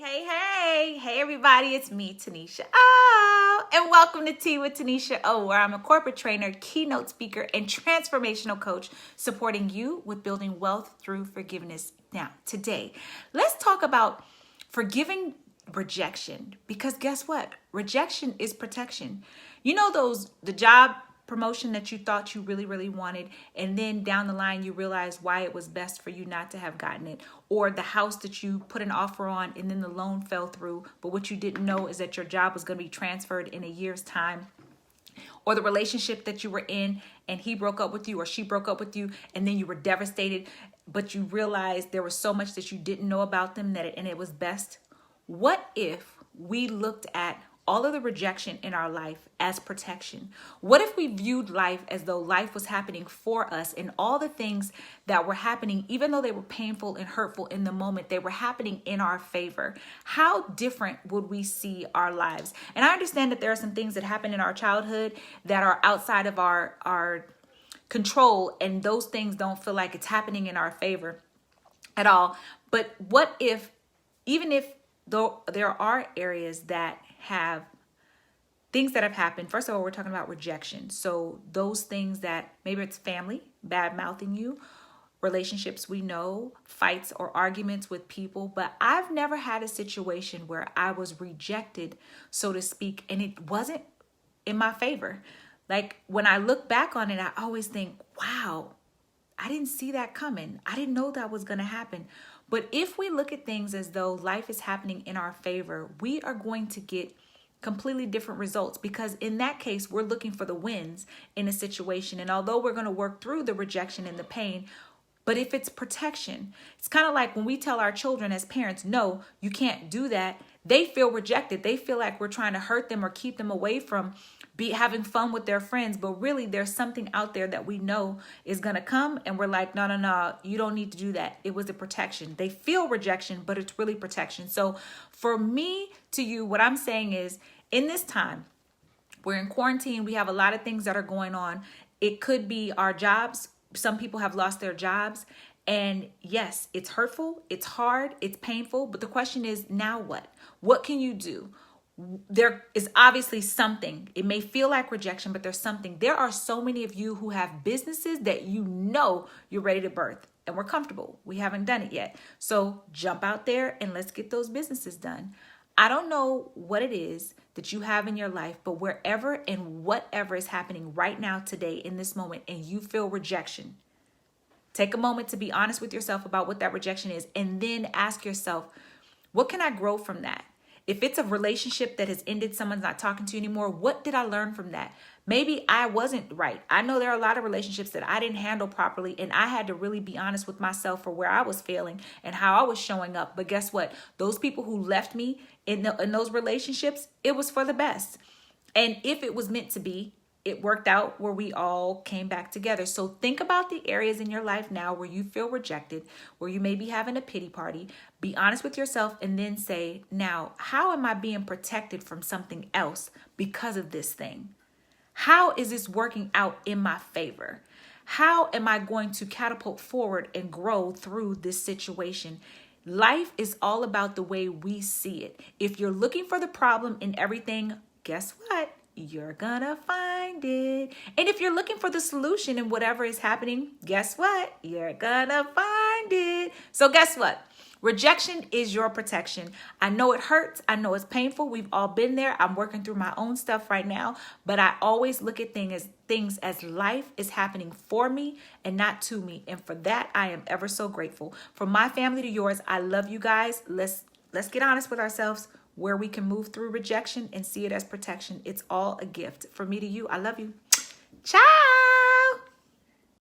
Hey everybody, it's me, Tuniscia O, and welcome to Tea with Tuniscia O, where I'm a corporate trainer, keynote speaker, and transformational coach supporting you with building wealth through forgiveness. Now, today, let's talk about forgiving rejection, because guess what? Rejection is protection. You know the job promotion that you thought you really wanted, and then down the line you realize why it was best for you not to have gotten it, or the house that you put an offer on and then the loan fell through, but what you didn't know is that your job was going to be transferred in a year's time, or the relationship that you were in and he broke up with you or she broke up with you and then you were devastated, but you realized there was so much that you didn't know about them and it was best. What if we looked at all of the rejection in our life as protection? What if we viewed life as though life was happening for us, and all the things that were happening, even though they were painful and hurtful in the moment, they were happening in our favor? How different would we see our lives? And I understand that there are some things that happen in our childhood that are outside of our control, and those things don't feel like it's happening in our favor at all. But what if, even if though there are areas that have things that have happened, first of all, we're talking about rejection. So those things that maybe it's family bad mouthing you, relationships we know, fights or arguments with people. But I've never had a situation where I was rejected, so to speak, and it wasn't in my favor. Like when I look back on it, I always think, wow, I didn't see that coming. I didn't know that was going to happen. But if we look at things as though life is happening in our favor, we are going to get completely different results, because in that case, we're looking for the wins in a situation. And although we're going to work through the rejection and the pain, but if it's protection, it's kind of like when we tell our children as parents, no, you can't do that. They feel rejected. They feel like we're trying to hurt them or keep them away from having fun with their friends. But really, there's something out there that we know is going to come. And we're like, no, you don't need to do that. It was a protection. They feel rejection, but it's really protection. So for me to you, what I'm saying is, in this time, we're in quarantine. We have a lot of things that are going on. It could be our jobs. Some people have lost their jobs. And yes, it's hurtful, it's hard, it's painful. But the question is, now what? What can you do? There is obviously something. It may feel like rejection, but there's something. There are so many of you who have businesses that you know you're ready to birth, and we're comfortable. We haven't done it yet. So jump out there and let's get those businesses done. I don't know what it is that you have in your life, but wherever and whatever is happening right now, today, in this moment, and you feel rejection, take a moment to be honest with yourself about what that rejection is, and then ask yourself, what can I grow from that? If it's a relationship that has ended, someone's not talking to you anymore, what did I learn from that? Maybe I wasn't right. I know there are a lot of relationships that I didn't handle properly, and I had to really be honest with myself for where I was failing and how I was showing up. But guess what? Those people who left me in those relationships, it was for the best. And if it was meant to be, it worked out where we all came back together. So think about the areas in your life now where you feel rejected, where you may be having a pity party. Be honest with yourself and then say, now, how am I being protected from something else because of this thing? How is this working out in my favor? How am I going to catapult forward and grow through this situation? Life is all about the way we see it. If you're looking for the problem in everything, guess what? You're gonna find it. And if you're looking for the solution in whatever is happening, guess what? You're gonna find it. So guess what? Rejection is your protection. I know it hurts. I know it's painful. We've all been there. I'm working through my own stuff right now, but I always look at things as life is happening for me and not to me. And for that, I am ever so grateful. From my family to yours, I love you guys. Let's get honest with ourselves, where we can move through rejection and see it as protection. It's all a gift. From me to you, I love you. Ciao.